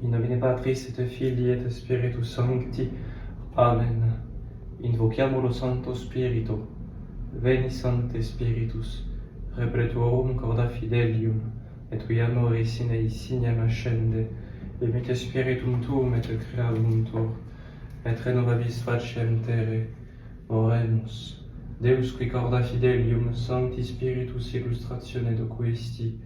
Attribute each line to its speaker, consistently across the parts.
Speaker 1: In nomine Patris et Filii et Spiritus Sancti. Amen. Invochiamo lo Santo Spirito. Veni Sancte Spiritus, repletuorum corda fidelium, et tui amoris in ei signem ascende, emite Spiritum tuum et creavuntur, et renovabis faciem terre. Oremus. Deus qui corda fidelium, Sancti Spiritus illustratione doquisti,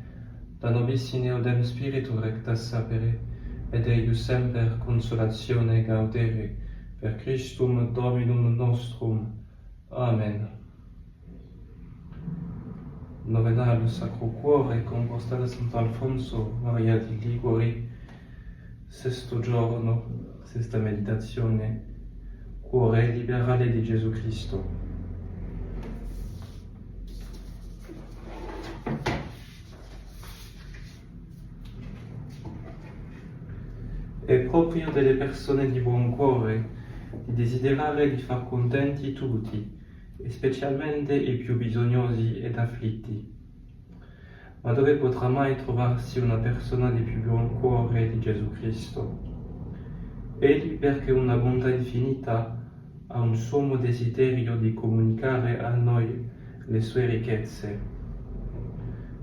Speaker 1: da nobis in eodem Spiritu recta sapere, et eius semper consolatione gaudere, per Christum Dominum nostrum. Amen. Novenale Sacro Cuore, composta da Santo Alfonso Maria di Liguori, sesto giorno, sesta meditazione, Cuore liberale di Gesù Cristo. È proprio delle persone di buon cuore di desiderare di far contenti tutti, e specialmente i più bisognosi ed afflitti. Ma dove potrà mai trovarsi una persona di più buon cuore di Gesù Cristo? Egli, perché una bontà infinita, ha un sommo desiderio di comunicare a noi le sue ricchezze.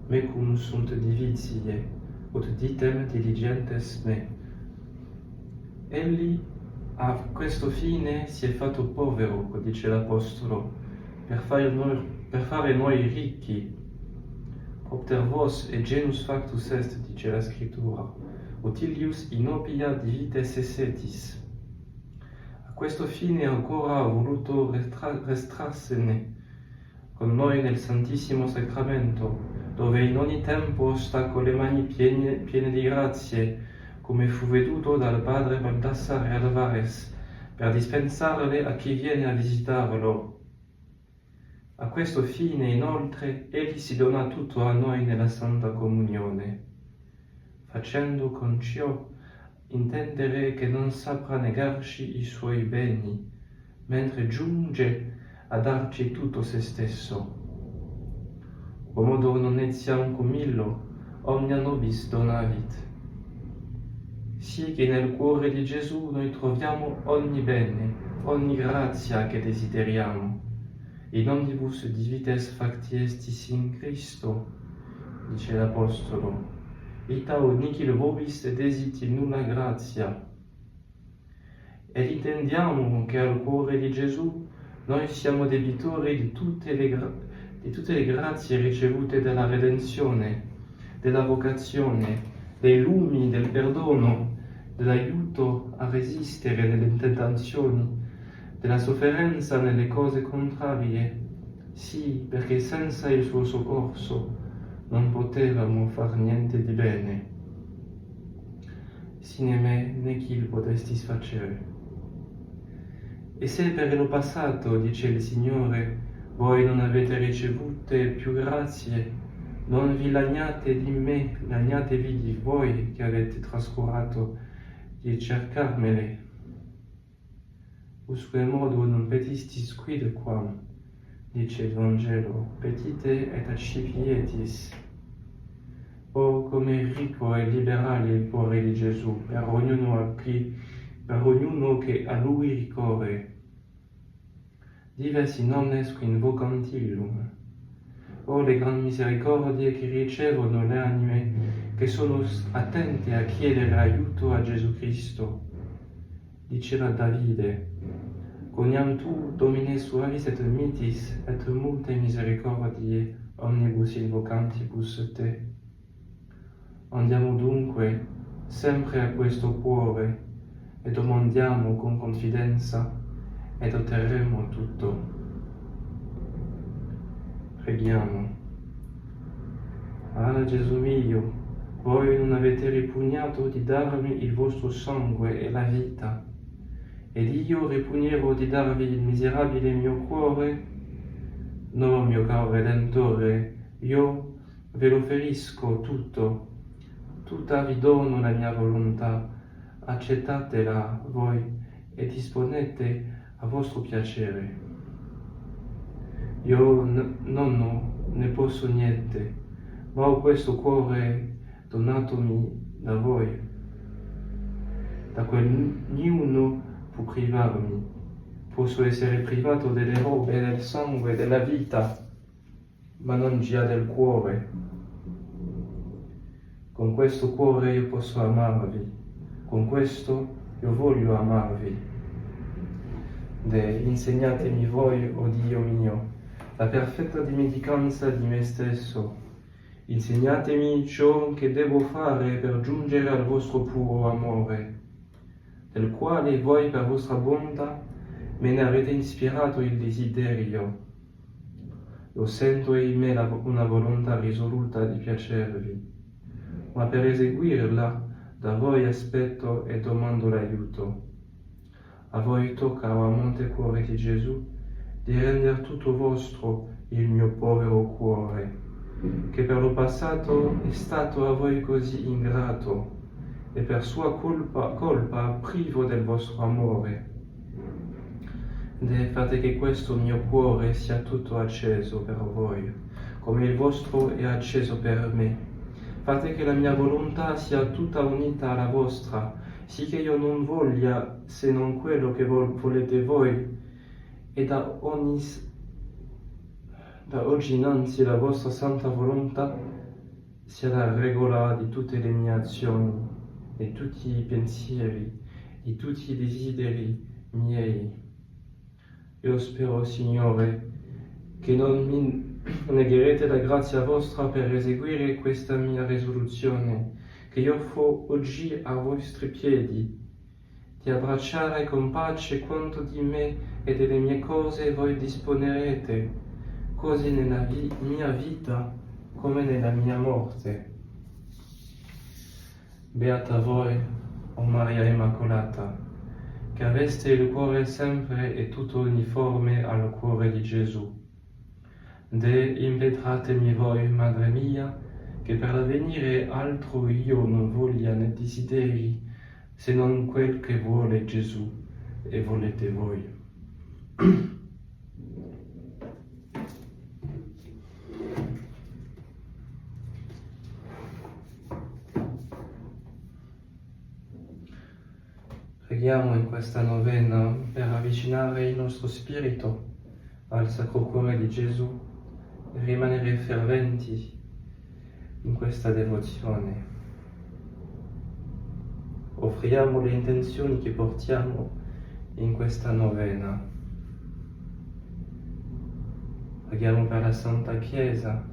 Speaker 1: Mecum sunt divisie, ut ditem diligentes me. Egli a questo fine si è fatto povero, dice l'Apostolo, per fare noi ricchi. Propter vos e genus factus est, dice la Scrittura, utilius inopia divites essetis. A questo fine ancora ha voluto restrarsene con noi nel Santissimo Sacramento, dove in ogni tempo sta con le mani piene di grazie, come fu veduto dal padre Baldassare Alvarez, per dispensarle a chi viene a visitarlo. A questo fine, inoltre, egli si dona tutto a noi nella Santa Comunione, facendo con ciò intendere che non saprà negarci i suoi beni, mentre giunge a darci tutto se stesso. Quomodo non etiam cum illo, omnia nobis donavit. Sì che nel cuore di Gesù noi troviamo ogni bene, ogni grazia che desideriamo. In omnibus divites facti estis in Cristo, dice l'Apostolo, ita nihil vobis desiti nulla grazia. E intendiamo che al cuore di Gesù noi siamo debitori di tutte le grazie ricevute dalla redenzione, della vocazione, dei lumi del perdono, dell'aiuto a resistere nelle tentazioni, della sofferenza nelle cose contrarie. Sì, perché senza il suo soccorso non potevamo far niente di bene. Sine me nihil potestis facere. E se per lo passato, dice il Signore, voi non avete ricevute più grazie, non vi lagnate di me, lagnatevi di voi che avete trascurato di cercarmele. Usque modo non petistis quid quam, dice il Vangelo, petite et accipietis. Oh, come ricco e liberale il cuore di Gesù per ognuno che a lui ricorre. Dives in omnes qui invocant illum. Oh, le grandi misericordie che ricevono le anime che sono attente a chiedere aiuto a Gesù Cristo. Diceva Davide, coniam tu, Domine suavis et mitis, et multe misericordie omnibus invocantibus te. Andiamo dunque sempre a questo cuore e domandiamo con confidenza ed otterremo tutto. Preghiamo. Ah, Gesù mio, voi non avete ripugnato di darmi il vostro sangue e la vita, ed io ripugnerò di darvi il miserabile mio cuore? No, mio caro Redentore, io ve lo ferisco tutto, tutta vi dono la mia volontà, accettatela voi e disponete a vostro piacere. Io non ne posso niente, ma ho questo cuore donatomi da voi. da quel niuno può privarmi. Posso essere privato delle robe, del sangue, della vita, ma non già del cuore. Con questo cuore io posso amarvi, con questo io voglio amarvi. Insegnatemi voi, o Dio mio, la perfetta dimenticanza di me stesso. Insegnatemi ciò che devo fare per giungere al vostro puro amore, del quale voi per vostra bontà me ne avete ispirato il desiderio. Lo sento in me una volontà risoluta di piacervi, ma per eseguirla da voi aspetto e domando l'aiuto. A voi tocca, o amante cuore di Gesù, di rendere tutto vostro il mio povero cuore, che per lo passato è stato a voi così ingrato e per sua colpa privo del vostro amore. Fate che questo mio cuore sia tutto acceso per voi, come il vostro è acceso per me. Fate che la mia volontà sia tutta unita alla vostra, sì che io non voglia se non quello che volete voi, e da oggi innanzi la vostra santa volontà sia la regola di tutte le mie azioni, di tutti i pensieri, di tutti i desideri miei. Io spero, Signore, che non mi negherete la grazia vostra per eseguire questa mia risoluzione, che io offro oggi a vostri piedi, di abbracciare con pace quanto di me e delle mie cose voi disponerete, così nella mia vita come nella mia morte. Beata voi, o Maria Immacolata, che aveste il cuore sempre e tutto uniforme al cuore di Gesù. Impetratemi voi, Madre mia, che per l'avvenire altro io non voglia né desideri, se non quel che vuole Gesù e volete voi. Preghiamo in questa novena per avvicinare il nostro spirito al Sacro Cuore di Gesù e rimanere ferventi in questa devozione. Offriamo le intenzioni che portiamo in questa novena. Preghiamo per la Santa Chiesa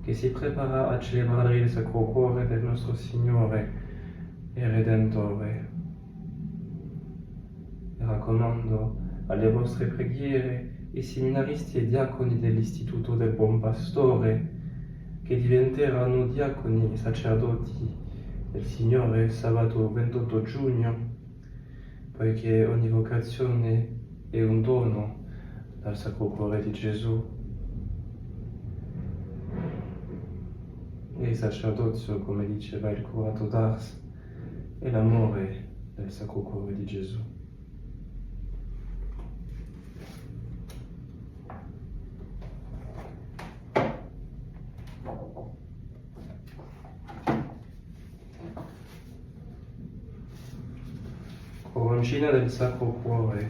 Speaker 1: che si prepara a celebrare il Sacro Cuore del nostro Signore e Redentore. Raccomando alle vostre preghiere i seminaristi e diaconi dell'Istituto del Buon Pastore, che diventeranno diaconi e sacerdoti del Signore sabato 28 giugno, poiché ogni vocazione è un dono dal Sacro Cuore di Gesù. E il sacerdozio, come diceva il curato d'Ars, è l'amore del Sacro Cuore di Gesù. Coroncina del Sacro Cuore,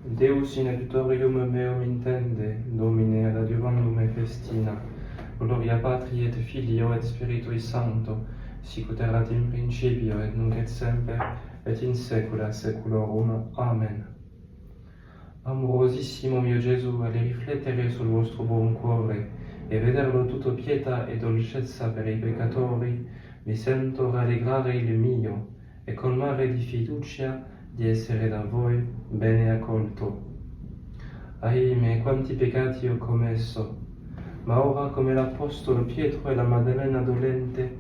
Speaker 1: Deus in adiutorium meum intende, Domine ad adiuvandum me festina, gloria Patri et Filio et Spiritui Sancto, sic ut erat in principio et nunc et semper et in saecula saeculorum. Amen. Amorosissimo mio Gesù, alle riflettere sul vostro buon cuore e vederlo tutto pietà e dolcezza per i peccatori, mi sento rallegrare il mio e colmare di fiducia di essere da voi bene accolto. Ahimè, quanti peccati ho commesso, ma ora come l'Apostolo Pietro e la Maddalena dolente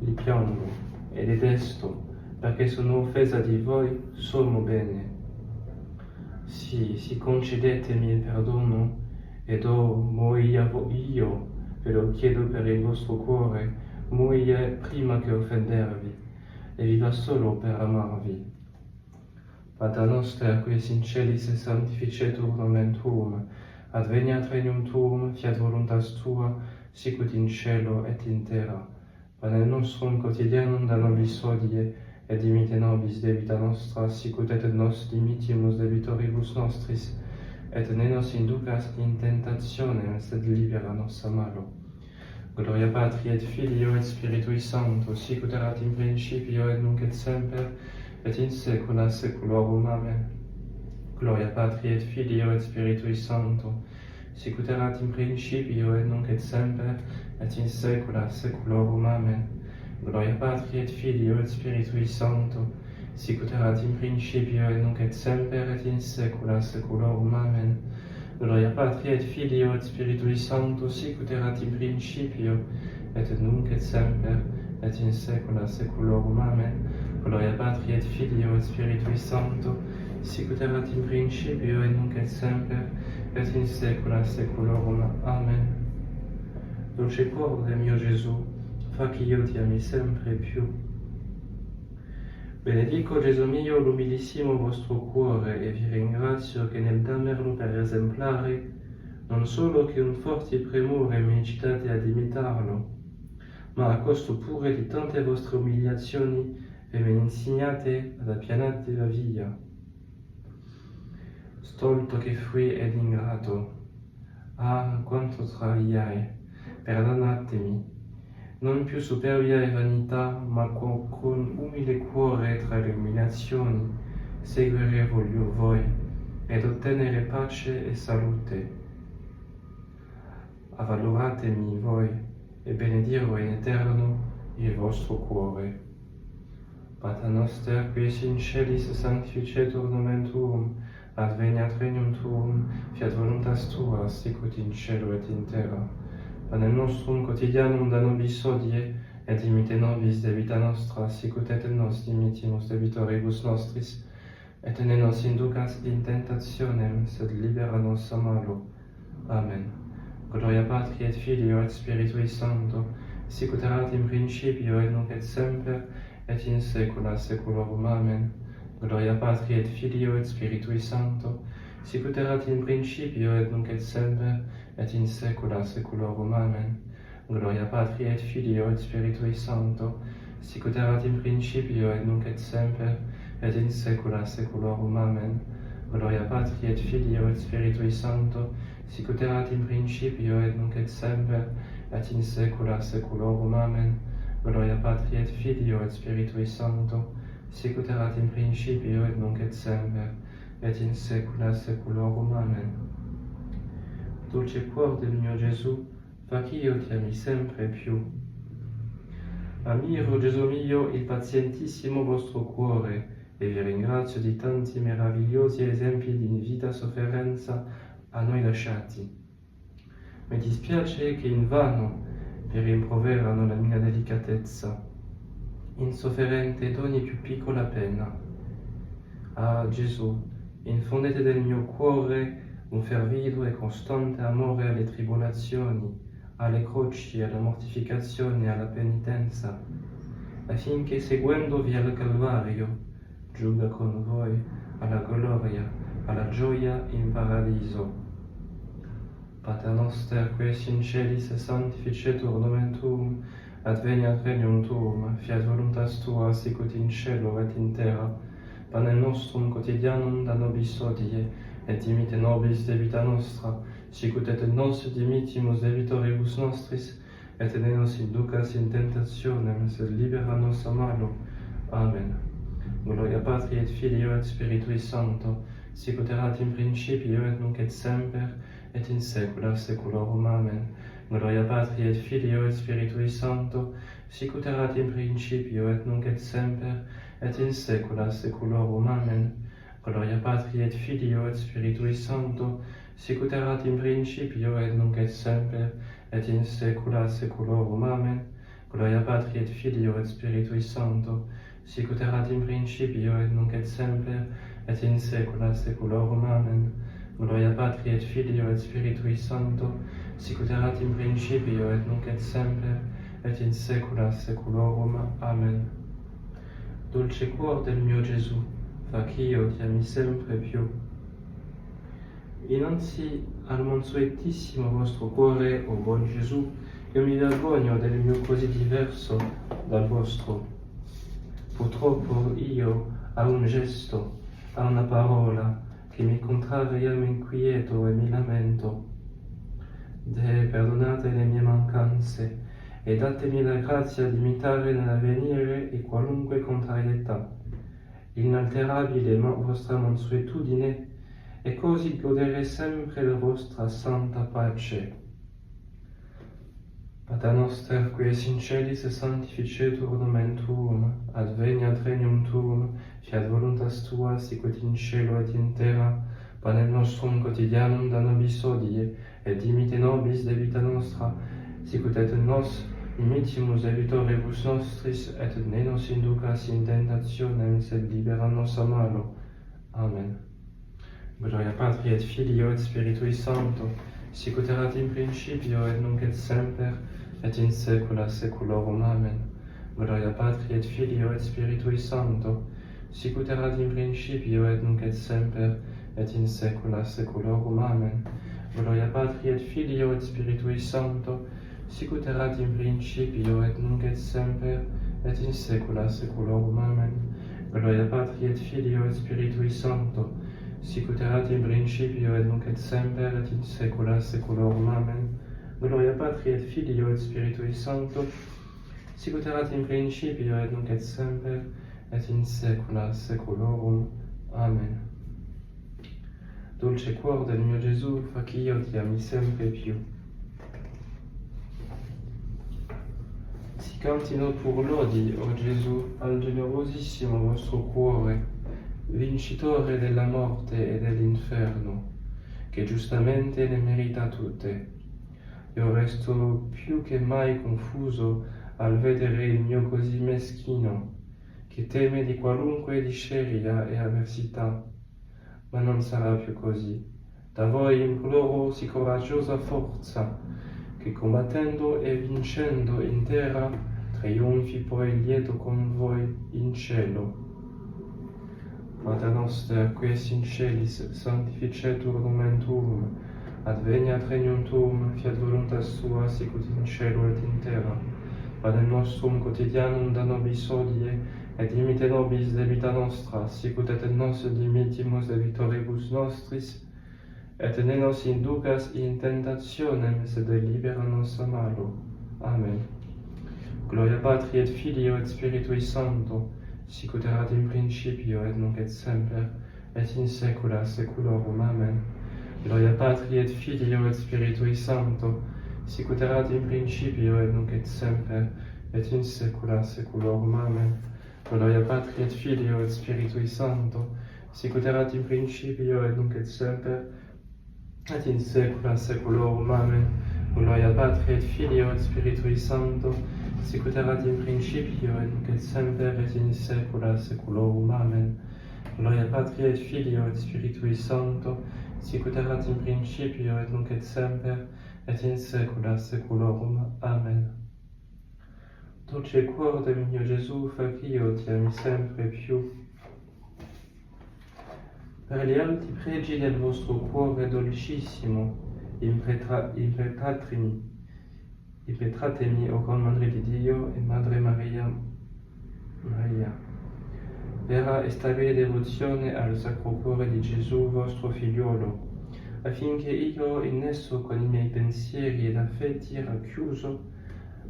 Speaker 1: li piango e detesto, perché sono offesa di voi, sono bene. Sì, concedetemi il perdono, ed io ve lo chiedo per il vostro cuore, muoia prima che offendervi, e viva solo per amarvi. Pater noster, qui in celis sanctificetur nomen tuum, adveniat regnum tuum, fiat voluntas tua, sicut in cielo et in terra. Panem nostrum quotidianum da nobis hodie, et dimite nobis debita nostra, sicut et nos dimittimus debitoribus nostris, et ne nos inducas in tentationem, sed libera nos a malo. Gloria Patri et Filio et Spiritui Sancto, sicut erat in principio et nunc et semper, et in saecula saeculorum. Amen. Gloria Patri et Filio et Spiritui Sancto, sicut erat in principio et nunc et semper, et in saecula saeculorum. Amen. Gloria Patri et Filio et Spiritui Sancto, sicut erat in principio et nunc et semper, et in saecula saeculorum. Amen. Gloria Patri et Filio et Spiritui Sancto, sicut erat in principio et nunc et semper, et in saecula saeculorum. Amen. Gloria Patri et Filio et Spiritui Sancto, sicut erat in principio et nunc et semper, et in saecula saeculorum. Amen. Dolce corde mio Gesù, fa che io ti ami sempre più. Benedico Gesù mio l'umilissimo vostro cuore e vi ringrazio che nel damerlo per esemplare non solo che un forte premure mi incitate ad imitarlo, ma a costo pure di tante vostre umiliazioni e me insegnate ad appianate la via. Stolto che fui ed ingrato, ah, quanto travagliai, perdonatemi. Non più superbia e vanità, ma con umile cuore tra le umiliazioni, seguire voglio voi, ed ottenere pace e salute. Avvaloratemi voi, e benedirò in eterno il vostro cuore. Pater noster, qui es in celis sanctificetur nomen tuum, adveniat regnum tuum, fiat voluntas tua, sicut in cielo et in terra. Panem nostrum quotidianum da nobis hodie, et dimite nobis debita nostra, sicut et nos dimittimus debitoribus nostris, et ne nos inducas in tentationem, sed libera nos a malo. Amen. Gloria Patri et Filio et Spiritui Sancto, sicut erat in principio et nunc et semper, et in saecula saeculorum. Amen. Gloria Patri et Filio et Spiritui Sancto, sicut erat in principio et nunc et semper, et in saecula saeculorum. Amen. Gloria Patri et Filio et Spiritui Sancto, sicut erat in principio et nunc et semper, et in saecula saeculorum. Amen. Gloria Patri et Filio et Spiritui Sancto, sicut erat in principio et nunc et semper, et in saecula saeculorum. Amen. Gloria Patri et Filio et Spiritui Sancto, sicut erat in principio et nunc et semper, et in saecula saeculorum. Amen. Dolce cuor del mio Gesù, fa che io ti ami sempre più. Ammiro, Gesù mio, il pazientissimo vostro cuore e vi ringrazio di tanti meravigliosi esempi di vita sofferenza a noi lasciati. Mi dispiace che invano vi rimproverano la mia delicatezza, insofferente d'ogni più piccola pena. Ah, Gesù, infondete del mio cuore un fervido e costante amore alle tribolazioni, alle croci, alla mortificazione e alla penitenza, affinché seguendovi al Calvario, giunga con voi alla gloria, alla gioia in paradiso. Pater noster, qui es in celis sanctificetur nomen tuum, adveniat regnum tuum, fiat voluntas tua, sicut in cielo et in terra. Panem nostrum quotidianum da nobis hodie, et dimite nobis debita nostra, sicut et nos dimittimus debitoribus nostris, et ne nos inducas in tentationem, sed libera nos a malo. Amen. Gloria Patri et Filio et Spiritui Sancto, sicut erat in principio et nunc et semper, et in saecula saeculorum. Amen. Gloria Patri et Filio et Spiritui Sancto, sicut erat in principio et nunc et semper, et in saecula saeculorum. Amen. Gloria Patri et Filio et Spiritui Sancto, sicut erat in principio et nunc et semper, et in saecula saeculorum. Amen. Gloria Patri et Filio et Spiritui Sancto, sicut erat in principio et nunc et semper, et in saecula saeculorum. Amen. Gloria Patri et Filio et Spiritui Sancto, sicut erat in principio et nunc et semper, et in saecula saeculorum. Amen. Dolce cuor del mio Gesù, fa che io ti ami sempre più. Innanzi al mansuetissimo vostro cuore, o buon Gesù, io mi vergogno del mio così diverso dal vostro. purtroppo io a un gesto, a una parola che mi contraria mi inquieto e mi lamento. Perdonate le mie mancanze e datemi la grazia di imitare nell'avvenire e qualunque contrarietà, inalterabile vostra mansuetudine, e così godere sempre la vostra santa pace. Pater noster, qui es in celis sanctificetur nomen tuum, adveniat regnum tuum, fiat voluntas tua, sicut in cielo et in terra. Panem nostrum quotidianum da nobis hodie, et dimite nobis debita nostra, sicut et nos imitimus debitoribus nostris, et ne nos inducas in tentationem, sed libera nos a malo. Amen. Gloria Patri et Filio et Spiritui Sancto, sicut erat in principio et nunc et semper, et in saecula saeculorum. Amen. Gloria Patri et Filio et Spiritui Sancto, sicut erat in principio et nunc et semper, et in saecula saeculorum. Amen. Gloria Patri et Filio et Spiritui Sancto, sicut erat in principio et nunc et semper, et in saecula saeculorum. Amen. Gloria Patri et Filio et Spiritui Sancto, sicut erat in principio et nunc et semper, et in saecula saeculorum. Amen. Gloria Patri et Filio et Spiritui Sancto, sicut erat in principio et nunc et semper, et in saecula saeculorum. Amen. Dolce cuor del mio Gesù, fac'io ti ami sempre più. Si cantino pur lodi, o Gesù, al generosissimo vostro cuore, vincitore della morte e dell'inferno, che giustamente ne merita tutte. Io resto più che mai confuso al vedere il mio così meschino, che teme di qualunque disceria e avversità. Ma non sarà più così. Da voi imploro sì coraggiosa forza, che combattendo e vincendo in terra, trionfi poi lieto con voi in cielo. Pater noster, qui es in celis, sanctificetur nomen tuum, adveniat regnum tuum, fiat voluntas tua, sicut in cielo et in terra. Panem nostrum quotidianum da nobis hodie, et dimite nobis debita nostra, sicut et nos dimitimus debitoribus nostris, et ne nos inducas in tentationem, sed libera nos a malo. Amen. Gloria Patri et Filio et Spiritui Sancto, sicut erat in principio et nunc et semper, et in saecula saeculorum. Amen. Gloria Patri et Filio et Spiritui Sancto, sicut erat in principio et nunc et semper, et in saecula saeculorum. Amen. Gloria Patri et Filio et Spiritui Sancto, sicut erat in principio et nunc et semper, et in saecula saeculorum. Amen. Gloria Patri et Filio et Spiritui Sancto, sicut erat in principio et nunc et semper, et in saecula saeculorum. Amen. Gloria Patri et Filio et Spiritui Sancto, sicut erat in principio et nunc et semper, et in saecula saeculorum. Amen. Dolce cuor del mio Gesù, fac'io ti ami sempre più. Per gli alti pregi del vostro cuore dolcissimo, impetratemi, o Gran Madre di Dio e Madre Maria, vera e stabile devozione al Sacro Cuore di Gesù, vostro figliolo, affinché io in esso con i miei pensieri ed affetti racchiuso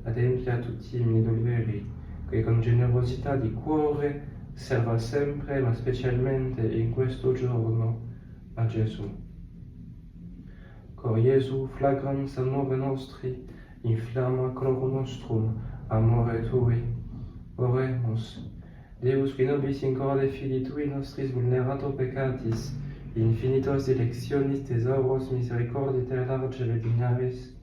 Speaker 1: adempia tutti i miei doveri, che con generosità di cuore serva sempre, ma specialmente in questo giorno, a Gesù. Cor Jesu, flagrans amore nostri, inflamma cor nostrum, amore tui. Oremus. Deus, qui nobis in corde filii tui nostris vulnerato peccatis, infinitos dilectionis thesauros misericordie ter largere dignaris,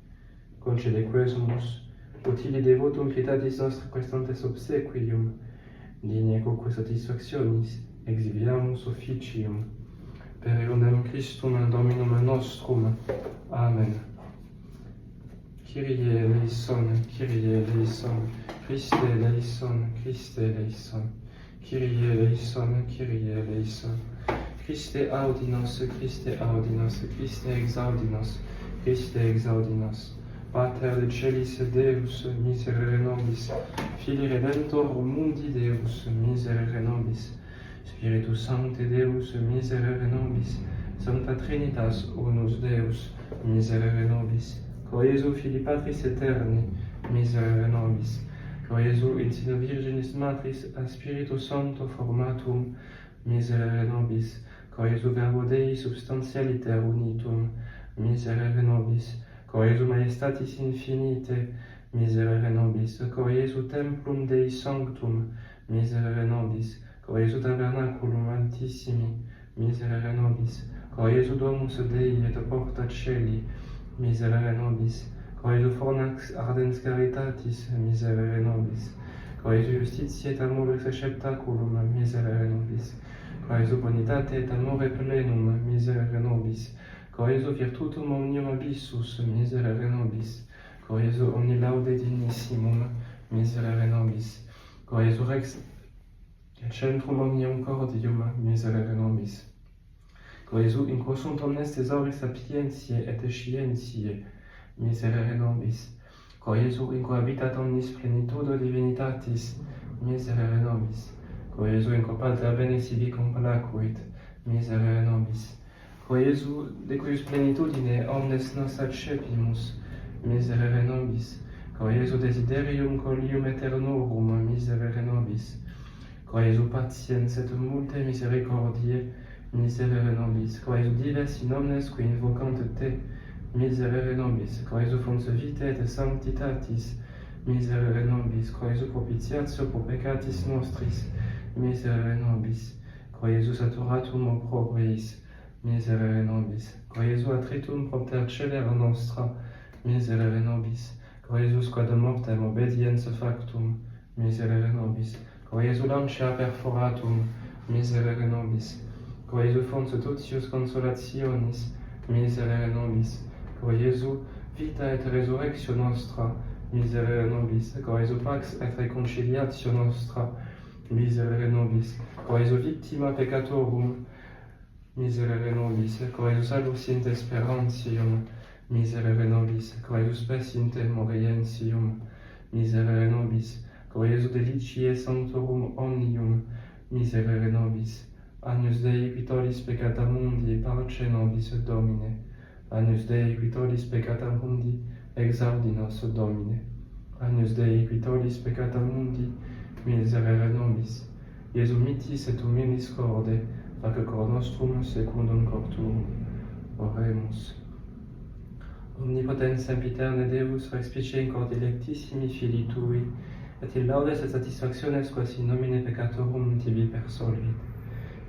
Speaker 1: concede quesumus, utili devotum pietatis nostra questantes obsequium, digne quoque satisfactionis, exhibiamus officium. Per eundem Christum Dominum nostrum. Amen. Kyrie eleison, Kyrie eleison, Christe eleison, Christe eleison, Kyrie eleison, Kyrie eleison. Christe audinos, Christe audinos, Christe exaudinos, Christe exaudinos. Pater de celis Deus, miserere nobis, Filii Redemptor mundi Deus, miserere nobis. Spiritus Sancte Deus, miserere nobis. Sancta Trinitas, unus Deus, miserere nobis. Cor Iesu Filii Patris Aeterni, miserere nobis. Cor Iesu in sino Virginis Matris a Spiritus Sancto formatum, miserere nobis. Cor Iesu Verbo Dei substantialiter unitum, miserere nobis. Cor Iesu Majestatis infinite, miserere nobis. Cor Iesu Templum Dei Sanctum, miserere nobis. Cor Iesu Tabernaculum Altissimi, miserere nobis. Cor Iesu Domus Dei et porta Celi, miserere nobis. Cor Iesu Fornax Ardens Caritatis, miserere nobis. Cor Iesu Justitiae et Amoris Receptaculum, miserere nobis. Cor Iesu Bonitate et Amore Plenum, miserere nobis. Cor Iesu Virtutum Omnium Abissus, miserere nobis. Cor Iesu Omni Laude Dignissimum, miserere nobis. Cor Iesu Rex et Centrum Omnium Cordium, miserere nobis. Cor Iesu in quo sunt omnes thesauris sapientiae et scientiae, miserere nobis. Cor Iesu in quo habitat omnis plenitudo divinitatis, miserere nobis. Cor Iesu in quo Patria bene sibi complacuit, miserere nobis. Cor Iesu de cuius plenitudine omnes nos accepimus, miserere nobis. Cor Iesu desiderium colium aeternorum, miserere nobis. Cor Iesu patiens et multe misericordiae, miserere nobis. Cor Iesu dives in omnes qui invocant te, miserere nobis. Cor Iesu fons vitae et sanctitatis, miserere nobis. Cor Iesu propitiatio pro peccatis nostris, miserere nobis. Cor Iesu saturatum opprobriis, miserere nobis. Cor Iesu attritum propter celera nostra, miserere nobis. Cor Iesus quod mortem obediens factum, miserere nobis. Cor Iesu lancia perforatum, miserere nobis. Cor Iesu fons totius consolationis, miserere nobis. Cor Iesu vita et resurrectio nostra, miserere nobis. Cor Iesu pax et reconciliatio nostra, miserere nobis. Cor Iesu victima peccatorum, miserere nobis. Cor Iesu salus int sperantium, miserere nobis. Cor Iesu spes int morientium, miserere nobis. Cor Iesu deliciae sanctorum omnium, miserere nobis. Agnus Dei qui tollis peccata mundi, parce nobis Domine. Agnus Dei qui tollis peccata mundi, exaudi nos Domine. Agnus Dei qui tollis peccata mundi, miserere nobis. Iesu mitis et humilis corde, fac cor nostrum secundum cor tuum. Oremus. Omnipotens sempiterne Deus, respice in cor dilectissimi Filii Tui, et in laudes et satisfactiones quas in nomine peccatorum tibi persolvit.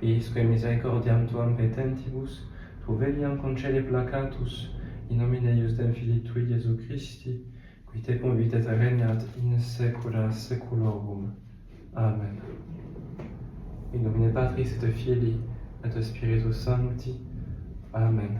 Speaker 1: Isque misericordiam Tuam petentibus, Tu veniam concede placatus, in nomine iusdem Filii Tui Iesu Christi, qui Te convit et regnat in saecula saeculorum. Amen. In nomine Patris et Filii et Spiritus Sancti. Amen.